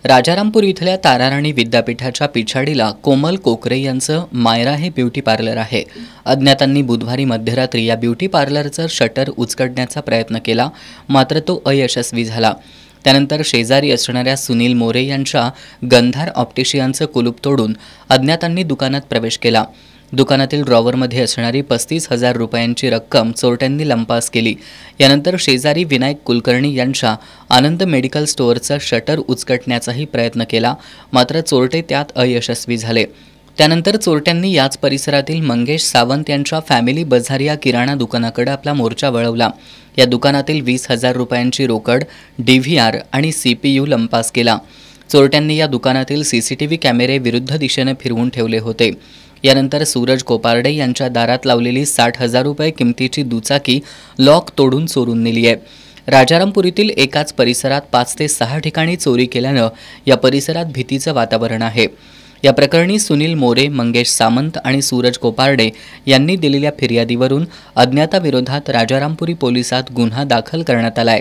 राजारामपूर इथल्या ताराराणी विद्यापीठाच्या पिछाडीला कोमल कोकरे यांचं मायरा हे ब्युटी पार्लर आहे। अज्ञातांनी बुधवारी मध्यरात्री या ब्युटी पार्लरचं शटर उचकडण्याचा प्रयत्न केला, मात्र तो अयशस्वी झाला। त्यानंतर शेजारी असणाऱ्या सुनील मोरे यांच्या गंधार ऑप्टिशियनचं कुलूप तोडून अज्ञातांनी दुकानात प्रवेश केला। दुकानातील ड्रॉवरमध्ये असणारी 35,000 रुपयांची रक्कम चोरट्यांनी लंपास केली। यानंतर शेजारी विनायक कुलकर्णी यांच्या आनंद मेडिकल स्टोअरचं शटर उचकटण्याचाही प्रयत्न केला, मात्र चोरटे त्यात अयशस्वी झाले। त्यानंतर चोरट्यांनी याच परिसरातील मंगेश सावंत यांच्या फॅमिली बाजार या किराणा दुकानाकडे आपला मोर्चा वळवला। या दुकानातील 20,000 रुपयांची रोकड, DVR आणि CPU लंपास केला। चोरट्यांनी या दुकानातील CCTV कॅमेरे विरुद्ध दिशेने फिरवून ठेवले होते। यानंतर सूरज कोपारडे यांच्या दारात लावलेली 60,000 रुपये किमतीची दुचाकी लॉक तोडून चोरून नेली आहे। राजारामपुरीतील एकाच परिसरात 5 ते 6 ठिकाणी चोरी केल्यानं या परिसरात भीतीचं वातावरण आहे। या प्रकरणी सुनील मोरे, मंगेश सावंत आणि सूरज कोपारडे यांनी दिलेल्या फिर्यादीवरून अज्ञाताविरोधात राजारामपुरी पोलिसात गुन्हा दाखल करण्यात आलाय।